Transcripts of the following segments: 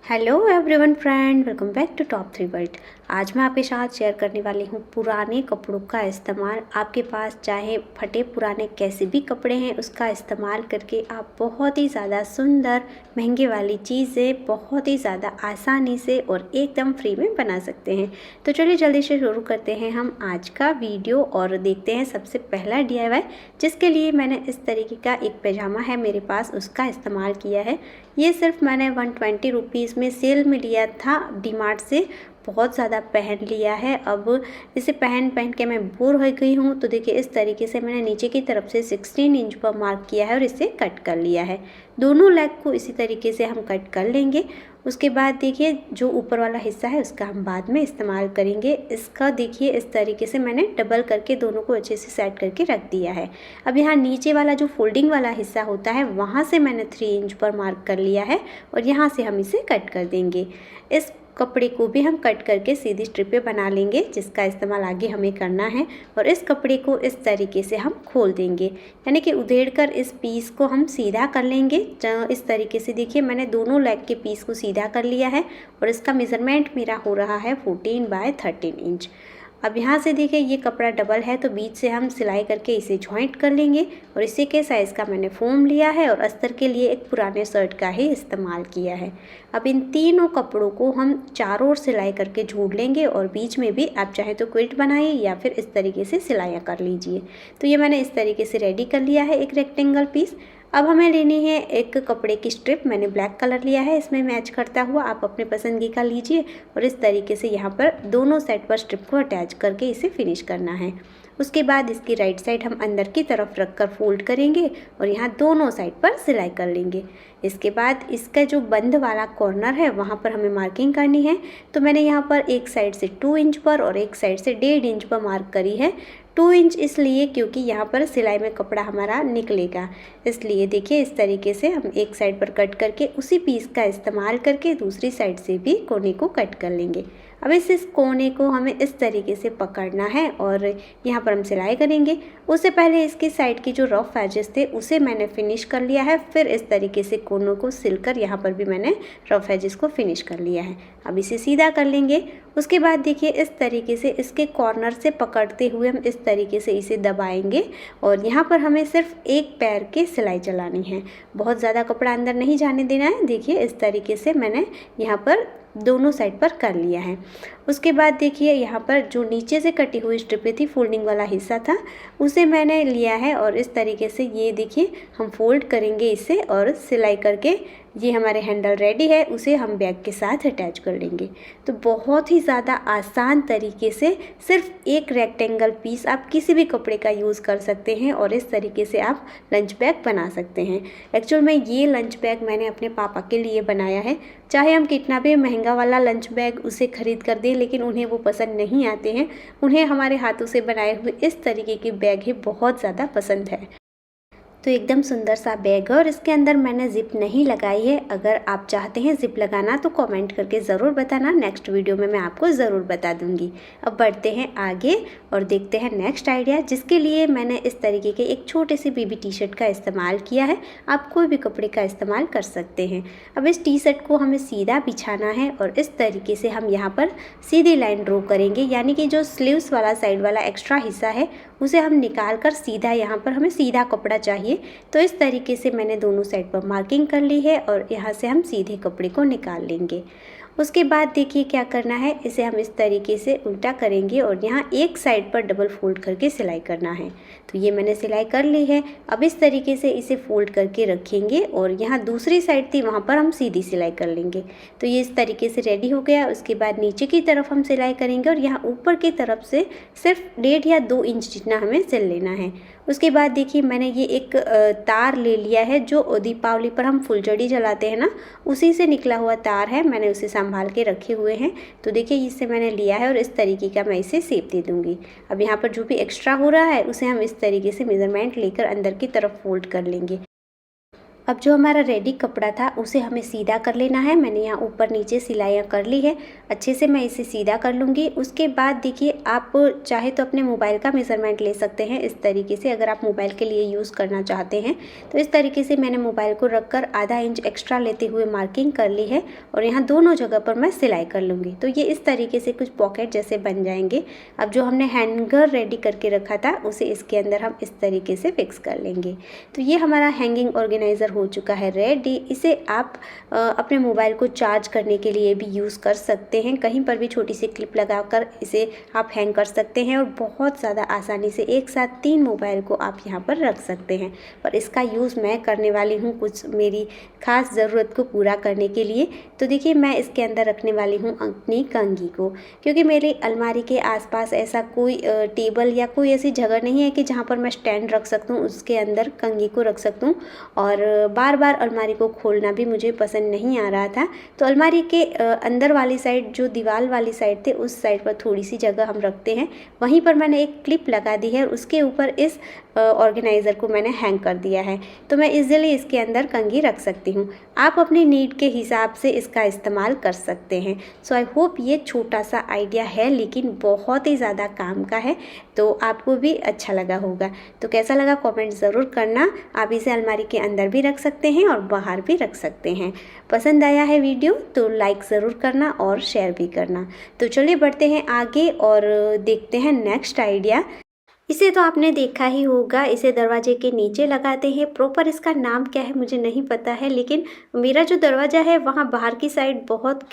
Hello everyone friend, welcome back to top 3 world. आज मैं आपके साथ शेयर करने वाली हूँ पुराने कपड़ों का इस्तेमाल। आपके पास चाहे फटे पुराने कैसे भी कपड़े हैं, उसका इस्तेमाल करके आप बहुत ही ज़्यादा सुंदर महंगे वाली चीज़ें बहुत ही ज़्यादा आसानी से और एकदम फ्री में बना सकते हैं। तो चलिए जल्दी से शुरू करते हैं हम आज का वीडियो और देखते हैं सबसे पहला DIY, जिसके लिए मैंने इस तरीके का एक पैजामा है मेरे पास, उसका इस्तेमाल किया है। ये सिर्फ मैंने 120 रुपीज़ में सेल में लिया था डीमार्ट से। बहुत ज़्यादा पहन लिया है, अब इसे पहन पहन के मैं बोर हो गई हूँ। तो देखिए इस तरीके से मैंने नीचे की तरफ से 16 इंच पर मार्क किया है और इसे कट कर लिया है। दोनों लेग को इसी तरीके से हम कट कर लेंगे। उसके बाद देखिए जो ऊपर वाला हिस्सा है उसका हम बाद में इस्तेमाल करेंगे। इसका देखिए इस तरीके से मैंने डबल करके दोनों को अच्छे से सेट करके रख दिया है। अब यहाँ नीचे वाला जो फोल्डिंग वाला हिस्सा होता है वहाँ से मैंने 3 इंच पर मार्क कर लिया है और यहाँ से हम इसे कट कर देंगे। इस कपड़े को भी हम कट करके सीधी स्ट्रिप पे बना लेंगे, जिसका इस्तेमाल आगे हमें करना है। और इस कपड़े को इस तरीके से हम खोल देंगे, यानी कि उधेड़ कर इस पीस को हम सीधा कर लेंगे। इस तरीके से देखिए मैंने दोनों लेग के पीस को सीधा कर लिया है और इसका मेज़रमेंट मेरा हो रहा है 14 बाय 13 इंच। अब यहाँ से देखिए ये कपड़ा डबल है तो बीच से हम सिलाई करके इसे जॉइंट कर लेंगे। और इसी के साइज़ का मैंने फोम लिया है और अस्तर के लिए एक पुराने शर्ट का ही इस्तेमाल किया है। अब इन तीनों कपड़ों को हम चारों ओर सिलाई करके जोड़ लेंगे और बीच में भी आप चाहे तो क्विल्ट बनाइए या फिर इस तरीके से सिलाइयाँ कर लीजिए। तो ये मैंने इस तरीके से रेडी कर लिया है एक रेक्टेंगल पीस। अब हमें लेनी है एक कपड़े की स्ट्रिप। मैंने ब्लैक कलर लिया है, इसमें मैच करता हुआ आप अपने पसंद की का लीजिए और इस तरीके से यहाँ पर दोनों साइड पर स्ट्रिप को अटैच करके इसे फिनिश करना है। उसके बाद इसकी राइट साइड हम अंदर की तरफ रखकर फोल्ड करेंगे और यहाँ दोनों साइड पर सिलाई कर लेंगे। इसके बाद इसका जो बंद वाला कॉर्नर है वहाँ पर हमें मार्किंग करनी है। तो मैंने यहाँ पर एक साइड से 2 इंच पर और एक साइड से 1.5 इंच पर मार्क करी है। 2 इंच इसलिए क्योंकि यहाँ पर सिलाई में कपड़ा हमारा निकलेगा, इसलिए देखिए इस तरीके से हम एक साइड पर कट करके उसी पीस का इस्तेमाल करके दूसरी साइड से भी कोने को कट कर लेंगे। अब इस कोने को हमें इस तरीके से पकड़ना है और यहाँ पर हम सिलाई करेंगे। उससे पहले इसकी साइड की जो रफ एजेस थे उसे मैंने फिनिश कर लिया है, फिर इस तरीके से कोनों को सिलकर यहाँ पर भी मैंने रफ एजेस को फिनिश कर लिया है। अब इसे सीधा कर लेंगे। उसके बाद देखिए इस तरीके से इसके कॉर्नर से पकड़ते हुए हम इस तरीके से इसे दबाएंगे और यहाँ पर हमें सिर्फ एक पैर की सिलाई चलानी है, बहुत ज़्यादा कपड़ा अंदर नहीं जाने देना है। देखिए इस तरीके से मैंने यहाँ पर दोनों साइड पर कर लिया है। उसके बाद देखिए यहाँ पर जो नीचे से कटी हुई स्ट्रिपें थी, फोल्डिंग वाला हिस्सा था, उसे मैंने लिया है और इस तरीके से ये देखिए हम फोल्ड करेंगे इसे और सिलाई करके ये हमारे हैंडल रेडी है, उसे हम बैग के साथ अटैच कर लेंगे। तो बहुत ही ज़्यादा आसान तरीके से सिर्फ एक रेक्टेंगल पीस आप किसी भी कपड़े का यूज़ कर सकते हैं और इस तरीके से आप लंच बैग बना सकते हैं। एक्चुअल में ये लंच बैग मैंने अपने पापा के लिए बनाया है। चाहे हम कितना भी महंगा वाला लंच बैग उसे खरीद कर दें, लेकिन उन्हें वो पसंद नहीं आते हैं। उन्हें हमारे हाथों से बनाए हुए इस तरीके के बैग ही बहुत ज़्यादा पसंद है। तो एकदम सुंदर सा बैग है और इसके अंदर मैंने ज़िप नहीं लगाई है। अगर आप चाहते हैं ज़िप लगाना तो कमेंट करके ज़रूर बताना, नेक्स्ट वीडियो में मैं आपको ज़रूर बता दूंगी। अब बढ़ते हैं आगे और देखते हैं नेक्स्ट आइडिया, जिसके लिए मैंने इस तरीके के एक छोटे से बेबी टी शर्ट का इस्तेमाल किया है। आप कोई भी कपड़े का इस्तेमाल कर सकते हैं। अब इस टी शर्ट को हमें सीधा बिछाना है और इस तरीके से हम यहाँ पर सीधी लाइन ड्रॉ करेंगे, यानी कि जो स्लीव्स वाला साइड वाला एक्स्ट्रा हिस्सा है उसे हम निकाल कर सीधा यहाँ पर हमें सीधा कपड़ा चाहिए। तो इस तरीके से मैंने दोनों साइड पर मार्किंग कर ली है और यहाँ से हम सीधे कपड़े को निकाल लेंगे। उसके बाद देखिए क्या करना है, इसे हम इस तरीके से उल्टा करेंगे और यहाँ एक साइड पर डबल फोल्ड करके सिलाई करना है। तो ये मैंने सिलाई कर ली है। अब इस तरीके से इसे फोल्ड करके रखेंगे और यहाँ दूसरी साइड थी वहाँ पर हम सीधी सिलाई कर लेंगे। तो ये इस तरीके से रेडी हो गया। उसके बाद नीचे की तरफ हम सिलाई करेंगे और यहाँ ऊपर की तरफ से सिर्फ 1.5 या 2 इंच जितना हमें सिल लेना है। उसके बाद देखिए मैंने ये एक तार ले लिया है, जो दीपावली पर हम फुलझड़ी जलाते हैं ना, उसी से निकला हुआ तार है। मैंने उसे संभाल के रखे हुए हैं। तो देखिए इससे मैंने लिया है और इस तरीके का मैं इसे शेप दे दूँगी। अब यहाँ पर जो भी एक्स्ट्रा हो रहा है उसे हम इस तरीके से मेज़रमेंट लेकर अंदर की तरफ फोल्ड कर लेंगे। अब जो हमारा रेडी कपड़ा था उसे हमें सीधा कर लेना है। मैंने यहाँ ऊपर नीचे सिलाइयाँ कर ली है, अच्छे से मैं इसे सीधा कर लूँगी। उसके बाद देखिए आप चाहे तो अपने मोबाइल का मेज़रमेंट ले सकते हैं इस तरीके से, अगर आप मोबाइल के लिए यूज़ करना चाहते हैं तो इस तरीके से मैंने मोबाइल को रख कर आधा इंच एक्स्ट्रा लेते हुए मार्किंग कर ली है और यहाँ दोनों जगह पर मैं सिलाई कर लूँगी। तो ये इस तरीके से कुछ पॉकेट जैसे बन जाएंगे। अब जो हमने हैंगर रेडी करके रखा था उसे इसके अंदर हम इस तरीके से फिक्स कर लेंगे। तो ये हमारा हैंगिंग ऑर्गेनाइज़र हो चुका है रेडी। इसे आप अपने मोबाइल को चार्ज करने के लिए भी यूज़ कर सकते हैं। कहीं पर भी छोटी सी क्लिप लगाकर इसे आप हैंग कर सकते हैं और बहुत ज़्यादा आसानी से एक साथ 3 मोबाइल को आप यहाँ पर रख सकते हैं। और इसका यूज़ मैं करने वाली हूँ कुछ मेरी ख़ास ज़रूरत को पूरा करने के लिए। तो देखिए मैं इसके अंदर रखने वाली हूँ अपनी कंघी को, क्योंकि मेरी अलमारी के आसपास ऐसा कोई टेबल या कोई ऐसी जगह नहीं है कि जहाँ पर मैं स्टैंड रख सकता हूँ, उसके अंदर कंघी को रख सकता हूँ। और बार बार अलमारी को खोलना भी मुझे पसंद नहीं आ रहा था। तो अलमारी के अंदर वाली साइड, जो दीवार वाली साइड थे, उस साइड पर थोड़ी सी जगह हम रखते हैं, वहीं पर मैंने एक क्लिप लगा दी है और उसके ऊपर इस ऑर्गेनाइज़र को मैंने हैंग कर दिया है। तो मैं इजीली इसके अंदर कंघी रख सकती हूँ। आप अपनी नीड के हिसाब से इसका इस्तेमाल कर सकते हैं। सो आई होप ये छोटा सा आइडिया है लेकिन बहुत ही ज़्यादा काम का है, तो आपको भी अच्छा लगा होगा। तो कैसा लगा कमेंट ज़रूर करना। आप इसे अलमारी के अंदर भी रख सकते हैं और बाहर भी रख सकते हैं। पसंद आया है वीडियो तो लाइक ज़रूर करना और शेयर भी करना। तो चलिए बढ़ते हैं आगे और देखते हैं नेक्स्ट आइडिया। इसे तो आपने देखा ही होगा, इसे दरवाजे के नीचे लगाते हैं। प्रॉपर इसका नाम क्या है मुझे नहीं पता है, लेकिन मेरा जो दरवाज़ा है वहाँ बाहर की साइड बहुत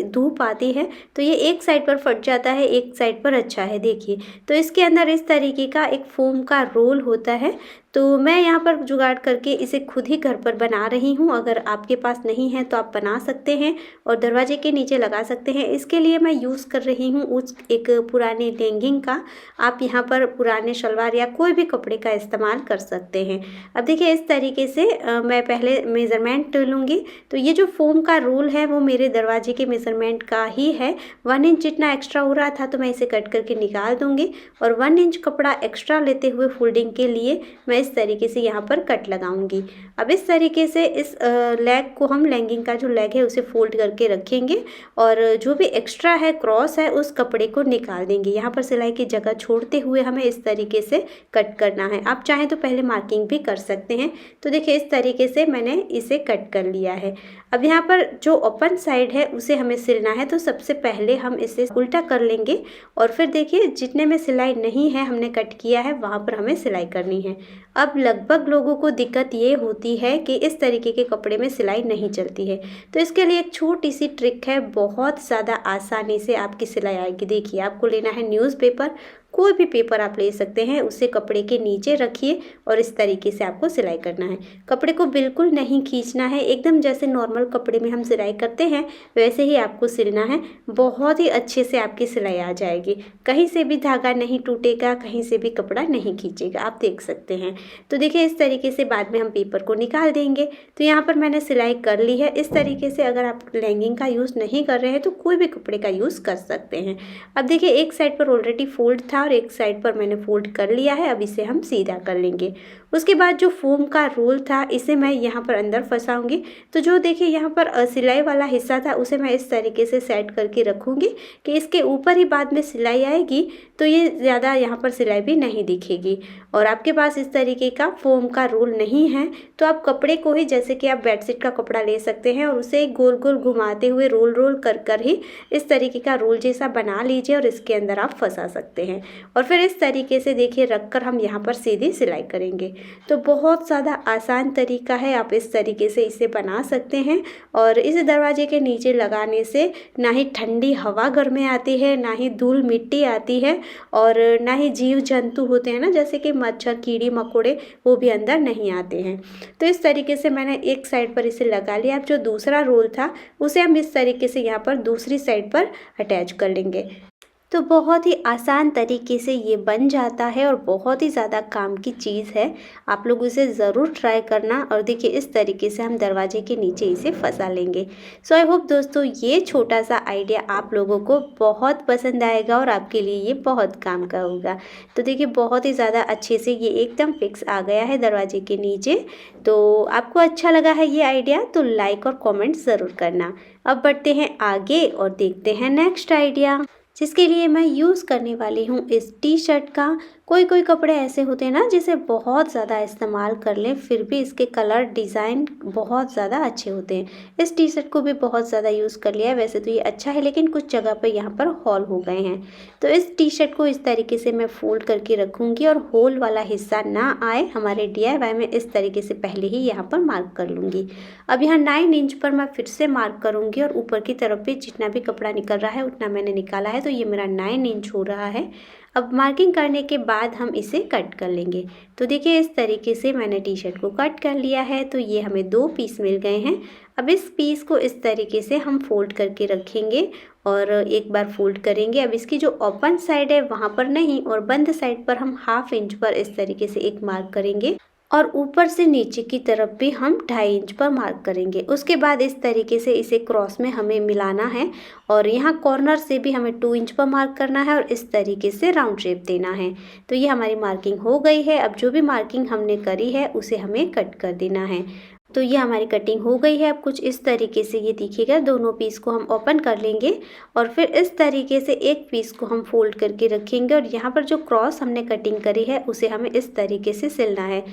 धूप आती है, तो ये एक साइड पर फट जाता है, एक साइड पर अच्छा है। देखिए तो इसके अंदर इस तरीके का एक फोम का रोल होता है। तो मैं यहाँ पर जुगाड़ करके इसे खुद ही घर पर बना रही हूँ। अगर आपके पास नहीं है तो आप बना सकते हैं और दरवाजे के नीचे लगा सकते हैं। इसके लिए मैं यूज़ कर रही हूँ उस एक पुरानी लेगिंग का। आप यहाँ पर पुराने शलवार या कोई भी कपड़े का इस्तेमाल कर सकते हैं। अब देखिए इस तरीके से मैं पहले मेज़रमेंट लूँगी। तो ये जो फोम का रोल है वो मेरे दरवाजे के मेज़रमेंट का ही है। 1 इंच जितना एक्स्ट्रा हो रहा था तो मैं इसे कट करके निकाल दूँगी और 1 इंच कपड़ा एक्स्ट्रा लेते हुए फोल्डिंग के लिए मैं इस तरीके से यहाँ पर कट लगाऊंगी। अब इस तरीके से इस लेग को हम लेगिंग का जो लेग है उसे फोल्ड करके रखेंगे और जो भी एक्स्ट्रा है क्रॉस है उस कपड़े को निकाल देंगे। यहाँ पर सिलाई की जगह छोड़ते हुए हमें इस तरीके से कट करना है। आप चाहें तो पहले मार्किंग भी कर सकते हैं। तो देखिए इस तरीके से मैंने इसे कट कर लिया है। अब यहाँ पर जो ओपन साइड है उसे हमें सिलना है, तो सबसे पहले हम इसे उल्टा कर लेंगे और फिर देखिए जितने में सिलाई नहीं है हमने कट किया है वहाँ पर हमें सिलाई करनी है। अब लगभग लोगों को दिक्कत ये होती है कि इस तरीके के कपड़े में सिलाई नहीं चलती है, तो इसके लिए एक छोटी सी ट्रिक है, बहुत ज़्यादा आसानी से आपकी सिलाई आएगी। देखिए आपको लेना है न्यूज़पेपर, कोई भी पेपर आप ले सकते हैं, उसे कपड़े के नीचे रखिए और इस तरीके से आपको सिलाई करना है। कपड़े को बिल्कुल नहीं खींचना है, एकदम जैसे नॉर्मल कपड़े में हम सिलाई करते हैं वैसे ही आपको सिलना है। बहुत ही अच्छे से आपकी सिलाई आ जाएगी, कहीं से भी धागा नहीं टूटेगा, कहीं से भी कपड़ा नहीं खींचेगा, आप देख सकते हैं। तो देखिए इस तरीके से बाद में हम पेपर को निकाल देंगे। तो यहाँ पर मैंने सिलाई कर ली है। इस तरीके से अगर आप लेगिंग का यूज़ नहीं कर रहे हैं तो कोई भी कपड़े का यूज़ कर सकते हैं। अब देखिए एक साइड पर ऑलरेडी फोल्ड था और एक साइड पर मैंने फोल्ड कर लिया है। अब इसे हम सीधा कर लेंगे। उसके बाद जो फोम का रोल था इसे मैं यहाँ पर अंदर फंसाऊंगी। तो जो देखिए यहाँ पर सिलाई वाला हिस्सा था उसे मैं इस तरीके से सेट करके रखूँगी कि इसके ऊपर ही बाद में सिलाई आएगी, तो ये ज़्यादा यहाँ पर सिलाई भी नहीं दिखेगी। और आपके पास इस तरीके का फोम का रोल नहीं है तो आप कपड़े को ही, जैसे कि आप बेडशीट का कपड़ा ले सकते हैं और उसे गोल गोल घुमाते हुए रोल रोल कर कर ही इस तरीके का रोल जैसा बना लीजिए और इसके अंदर आप फंसा सकते हैं। और फिर इस तरीके से देखिए रख कर हम यहाँ पर सीधी सिलाई करेंगे। तो बहुत ज़्यादा आसान तरीका है, आप इस तरीके से इसे बना सकते हैं। और इस दरवाजे के नीचे लगाने से ना ही ठंडी हवा घर में आती है, ना ही धूल मिट्टी आती है और ना ही जीव जंतु होते हैं ना, जैसे कि मच्छर कीड़ी मकोड़े, वो भी अंदर नहीं आते हैं। तो इस तरीके से मैंने एक साइड पर इसे लगा लिया। अब जो दूसरा रोल था उसे हम इस तरीके से यहाँ पर दूसरी साइड पर अटैच कर लेंगे। तो बहुत ही आसान तरीके से ये बन जाता है और बहुत ही ज़्यादा काम की चीज़ है। आप लोग इसे ज़रूर ट्राई करना और देखिए इस तरीके से हम दरवाजे के नीचे इसे फंसा लेंगे। सो आई होप दोस्तों ये छोटा सा आइडिया आप लोगों को बहुत पसंद आएगा और आपके लिए ये बहुत काम का होगा। तो देखिए बहुत ही ज़्यादा अच्छे से ये एकदम फिक्स आ गया है दरवाजे के नीचे। तो आपको अच्छा लगा है ये आइडिया तो लाइक और कॉमेंट ज़रूर करना। अब बढ़ते हैं आगे और देखते हैं नेक्स्ट आइडिया, जिसके लिए मैं यूज़ करने वाली हूँ इस टी शर्ट का। कोई कपड़े ऐसे होते हैं ना जिसे बहुत ज़्यादा इस्तेमाल कर लें फिर भी इसके कलर डिज़ाइन बहुत ज़्यादा अच्छे होते हैं। इस टी शर्ट को भी बहुत ज़्यादा यूज़ कर लिया है, वैसे तो ये अच्छा है लेकिन कुछ जगह पर यहाँ पर हॉल हो गए हैं। तो इस टी शर्ट को इस तरीके से मैं फोल्ड करके रखूँगी और होल वाला हिस्सा ना आए हमारे DIY में, इस तरीके से पहले ही यहाँ पर मार्क कर लूँगी। अब यहाँ 9 इंच पर मैं फिर से मार्क करूँगी और ऊपर की तरफ भी जितना भी कपड़ा निकल रहा है उतना मैंने निकाला है, तो ये मेरा 9 इंच हो रहा है। अब मार्किंग करने के बाद हम इसे कट कर लेंगे। तो देखिए इस तरीके से मैंने टी शर्ट को कट कर लिया है, तो ये हमें 2 पीस मिल गए हैं। अब इस पीस को इस तरीके से हम फोल्ड करके रखेंगे और एक बार फोल्ड करेंगे। अब इसकी जो ओपन साइड है वहाँ पर नहीं और बंद साइड पर हम 1/2 इंच पर इस तरीके से एक मार्क करेंगे और ऊपर से नीचे की तरफ भी हम 2.5 इंच पर मार्क करेंगे। उसके बाद इस तरीके से इसे क्रॉस में हमें मिलाना है और यहाँ कॉर्नर से भी हमें 2 इंच पर मार्क करना है और इस तरीके से राउंड शेप देना है। तो ये हमारी मार्किंग हो गई है। अब जो भी मार्किंग हमने करी है उसे हमें कट कर देना है। तो ये हमारी कटिंग हो गई है। अब कुछ इस तरीके से ये दिखेगा। दोनों पीस को हम ओपन कर लेंगे और फिर इस तरीके से एक पीस को हम फोल्ड करके रखेंगे और यहाँ पर जो क्रॉस हमने कटिंग करी है उसे हमें इस तरीके से सिलना है।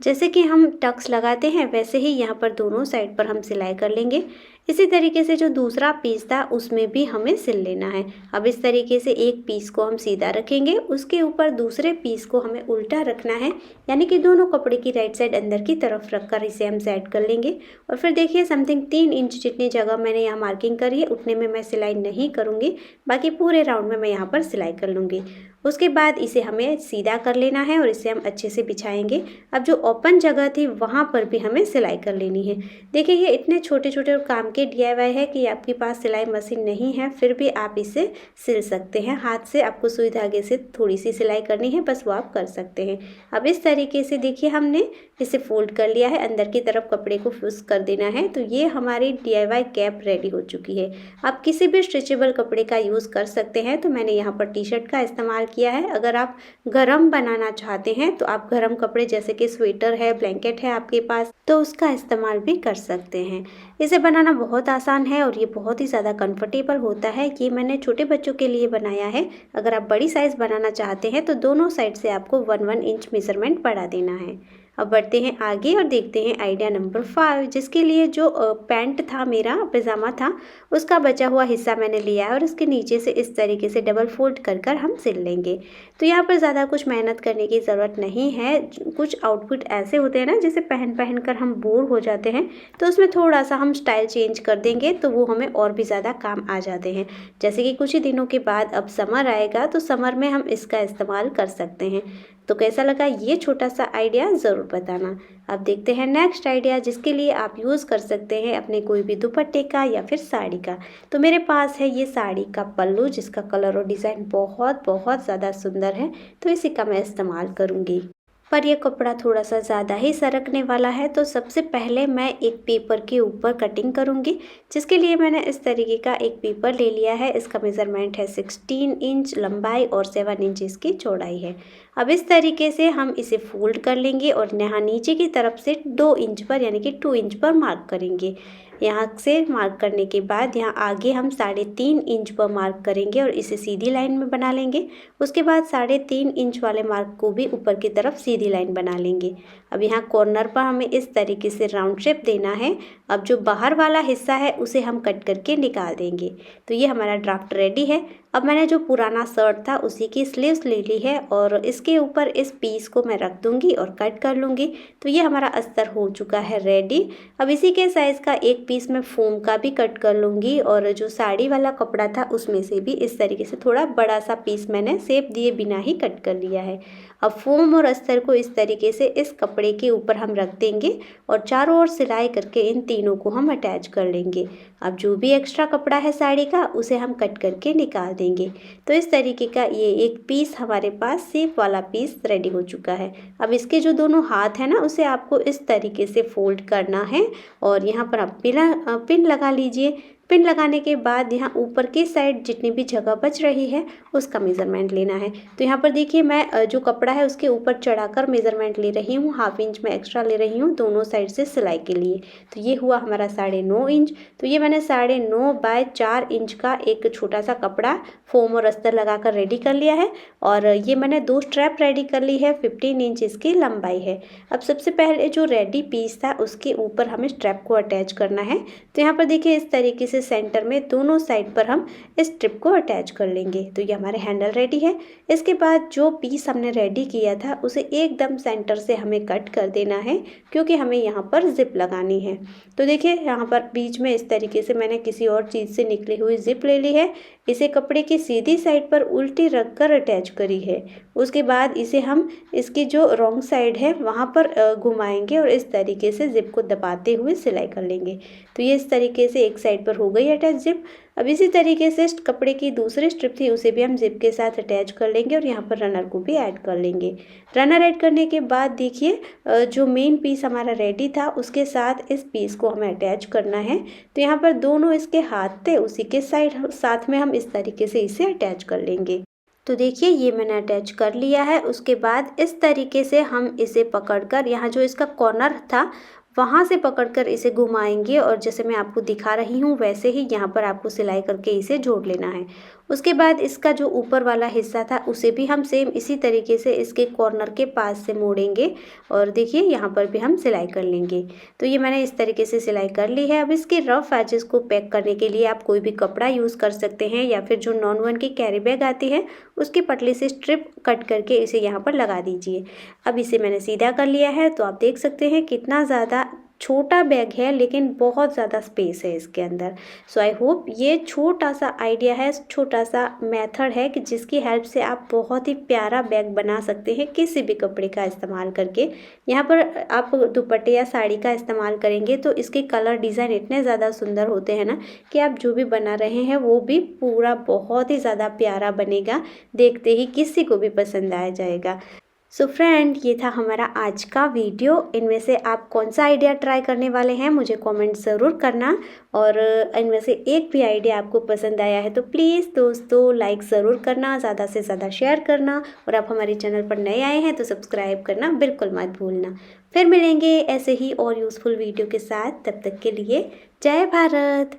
जैसे कि हम टक्स लगाते हैं वैसे ही यहाँ पर दोनों साइड पर हम सिलाई कर लेंगे। इसी तरीके से जो दूसरा पीस था उसमें भी हमें सिल लेना है। अब इस तरीके से एक पीस को हम सीधा रखेंगे, उसके ऊपर दूसरे पीस को हमें उल्टा रखना है, यानी कि दोनों कपड़े की राइट साइड अंदर की तरफ रखकर इसे हम सेट कर लेंगे। और फिर देखिए समथिंग 3 इंच जितनी जगह मैंने यहाँ मार्किंग करी है उतने में मैं सिलाई नहीं करूँगी, बाकी पूरे राउंड में मैं यहाँ पर सिलाई कर लूँगी। उसके बाद इसे हमें सीधा कर लेना है और इसे हम अच्छे से बिछाएंगे। अब जो ओपन जगह थी वहाँ पर भी हमें सिलाई कर लेनी है। देखिए ये इतने छोटे छोटे काम के DIY है कि आपके पास सिलाई मशीन नहीं है फिर भी आप इसे सिल सकते हैं। हाथ से आपको सुई धागे से थोड़ी सी सिलाई करनी है, बस वो आप कर सकते हैं। अब इस तरीके से देखिए हमने इसे फोल्ड कर लिया है, अंदर की तरफ कपड़े को फिक्स कर देना है। तो ये हमारी DIY कैप रेडी हो चुकी है। आप किसी भी स्ट्रेचेबल कपड़े का यूज़ कर सकते हैं। तो मैंने यहाँ पर टी शर्ट का इस्तेमाल किया है। अगर आप गरम बनाना चाहते हैं तो आप गरम कपड़े जैसे कि स्वेटर है, ब्लैंकेट है आपके पास, तो उसका इस्तेमाल भी कर सकते हैं। इसे बनाना बहुत आसान है और ये बहुत ही ज़्यादा कंफर्टेबल होता है। ये मैंने छोटे बच्चों के लिए बनाया है। अगर आप बड़ी साइज़ बनाना चाहते हैं तो दोनों साइड से आपको 1-1 इंच मेज़रमेंट बढ़ा देना है। अब बढ़ते हैं आगे और देखते हैं आइडिया नंबर 5, जिसके लिए जो पैंट था, मेरा पैजामा था, उसका बचा हुआ हिस्सा मैंने लिया है और उसके नीचे से इस तरीके से डबल फोल्ड कर कर हम सिल लेंगे। तो यहाँ पर ज़्यादा कुछ मेहनत करने की ज़रूरत नहीं है। कुछ आउटफिट ऐसे होते हैं ना जिसे पहन कर हम बोर हो जाते हैं, तो उसमें थोड़ा सा हम स्टाइल चेंज कर देंगे तो वो हमें और भी ज़्यादा काम आ जाते हैं। जैसे कि कुछ ही दिनों के बाद अब समर आएगा तो समर में हम इसका इस्तेमाल कर सकते हैं। तो कैसा लगा ये छोटा सा आइडिया ज़रूर बताना। अब देखते हैं नेक्स्ट आइडिया, जिसके लिए आप यूज़ कर सकते हैं अपने कोई भी दुपट्टे का या फिर साड़ी का। तो मेरे पास है ये साड़ी का पल्लू, जिसका कलर और डिज़ाइन बहुत बहुत ज़्यादा सुंदर है, तो इसी का मैं इस्तेमाल करूँगी। पर यह कपड़ा थोड़ा सा ज़्यादा ही सरकने वाला है, तो सबसे पहले मैं एक पेपर के ऊपर कटिंग करूँगी, जिसके लिए मैंने इस तरीके का एक पेपर ले लिया है। इसका मेज़रमेंट है 16 इंच लंबाई और 7 इंच इसकी चौड़ाई है। अब इस तरीके से हम इसे फोल्ड कर लेंगे और यहाँ नीचे की तरफ से 2 इंच पर यानी कि 2 इंच पर मार्क करेंगे। यहाँ से मार्क करने के बाद यहाँ आगे हम 3.5 इंच पर मार्क करेंगे और इसे सीधी लाइन में बना लेंगे। उसके बाद 3.5 इंच वाले मार्क को भी ऊपर की तरफ सीधी लाइन बना लेंगे। अब यहाँ कॉर्नर पर हमें इस तरीके से राउंड शेप देना है। अब जो बाहर वाला हिस्सा है उसे हम कट करके निकाल देंगे। तो ये हमारा ड्राफ्ट रेडी है। अब मैंने जो पुराना शर्ट था उसी की स्लीव्स ले ली है और इसके ऊपर इस पीस को मैं रख दूंगी और कट कर लूँगी। तो ये हमारा अस्तर हो चुका है रेडी। अब इसी के साइज़ का एक पीस मैं फोम का भी कट कर लूँगी और जो साड़ी वाला कपड़ा था उसमें से भी इस तरीके से थोड़ा बड़ा सा पीस मैंने शेप दिए बिना ही कट कर लिया है। अब फोम और अस्तर को इस तरीके से इस कपड़े कपड़े के ऊपर हम रख देंगे और चारों ओर सिलाई करके इन तीनों को हम अटैच कर लेंगे। अब जो भी एक्स्ट्रा कपड़ा है साड़ी का उसे हम कट करके निकाल देंगे। तो इस तरीके का ये एक पीस हमारे पास शेप वाला पीस रेडी हो चुका है। अब इसके जो दोनों हाथ है ना उसे आपको इस तरीके से फोल्ड करना है और यहाँ पर आप पिन लगा लीजिए। पिन लगाने के बाद यहाँ ऊपर की साइड जितनी भी जगह बच रही है उसका मेज़रमेंट लेना है। तो यहाँ पर देखिए मैं जो कपड़ा है उसके ऊपर चढ़ाकर मेज़रमेंट ले रही हूँ, 1/2 इंच में एक्स्ट्रा ले रही हूँ दोनों साइड से सिलाई के लिए। तो ये हुआ हमारा 9.5 इंच। तो ये मैंने 9.5 बाय 4 इंच का एक छोटा सा कपड़ा फोम और अस्तर लगाकर रेडी कर लिया है और ये मैंने 2 स्ट्रैप रेडी कर ली है, 15 इंच इसकी लंबाई है। अब सबसे पहले जो रेडी पीस था उसके ऊपर हमें स्ट्रैप को अटैच करना है। तो यहाँ पर देखिए इस तरीके से सेंटर में दोनों साइड पर हम इस स्ट्रिप को अटैच कर लेंगे। तो ये हमारे हैंडल रेडी है। इसके बाद जो पीस हमने रेडी किया था उसे एकदम सेंटर से हमें कट कर देना है क्योंकि हमें यहाँ पर जिप लगानी है। तो देखिए यहाँ पर बीच में इस तरीके से मैंने किसी और चीज़ से निकली हुई जिप ले ली है। इसे कपड़े की सीधी साइड पर उल्टी रख कर अटैच करी है। उसके बाद इसे हम इसकी जो रॉन्ग साइड है वहाँ पर घुमाएंगे और इस तरीके से जिप को दबाते हुए सिलाई कर लेंगे। तो ये इस तरीके से एक साइड पर हो गई अटैच जिप। अब इसी तरीके से कपड़े की दूसरी स्ट्रिप थी उसे भी हम जिप के साथ अटैच कर लेंगे और यहाँ पर रनर को भी ऐड कर लेंगे। रनर ऐड करने के बाद देखिए जो मेन पीस हमारा रेडी था उसके साथ इस पीस को हमें अटैच करना है। तो यहाँ पर दोनों इसके हाथ थे उसी के साथ में हम इस तरीके से इसे अटैच कर लेंगे। तो देखिए ये मैंने अटैच कर लिया है। उसके बाद इस तरीके से हम इसे पकड़कर यहाँ जो इसका कॉर्नर था वहाँ से पकड़कर इसे घुमाएंगे और जैसे मैं आपको दिखा रही हूँ वैसे ही यहाँ पर आपको सिलाई करके इसे जोड़ लेना है। उसके बाद इसका जो ऊपर वाला हिस्सा था उसे भी हम सेम इसी तरीके से इसके कॉर्नर के पास से मोड़ेंगे और देखिए यहाँ पर भी हम सिलाई कर लेंगे। तो ये मैंने इस तरीके से सिलाई कर ली है। अब इसके रफ एजेस को पैक करने के लिए आप कोई भी कपड़ा यूज़ कर सकते हैं या फिर जो नॉन वन की कैरी बैग आती है उसकी पतली से स्ट्रिप कट करके इसे यहाँ पर लगा दीजिए। अब इसे मैंने सीधा कर लिया है। तो आप देख सकते हैं कितना ज़्यादा छोटा बैग है लेकिन बहुत ज़्यादा स्पेस है इसके अंदर। सो आई होप ये छोटा सा आइडिया है, छोटा सा मेथड है कि जिसकी हेल्प से आप बहुत ही प्यारा बैग बना सकते हैं किसी भी कपड़े का इस्तेमाल करके। यहाँ पर आप दुपट्टे या साड़ी का इस्तेमाल करेंगे तो इसके कलर डिज़ाइन इतने ज़्यादा सुंदर होते हैं ना कि आप जो भी बना रहे हैं वो भी पूरा बहुत ही ज़्यादा प्यारा बनेगा, देखते ही किसी को भी पसंद आ जाएगा। सो फ्रेंड ये था हमारा आज का वीडियो। इनमें से आप कौन सा आइडिया ट्राई करने वाले हैं मुझे कमेंट ज़रूर करना और इनमें से एक भी आइडिया आपको पसंद आया है तो प्लीज़ दोस्तों लाइक ज़रूर करना, ज़्यादा से ज़्यादा शेयर करना और आप हमारे चैनल पर नए आए हैं तो सब्सक्राइब करना बिल्कुल मत भूलना। फिर मिलेंगे ऐसे ही और यूज़फुल वीडियो के साथ, तब तक के लिए जय भारत।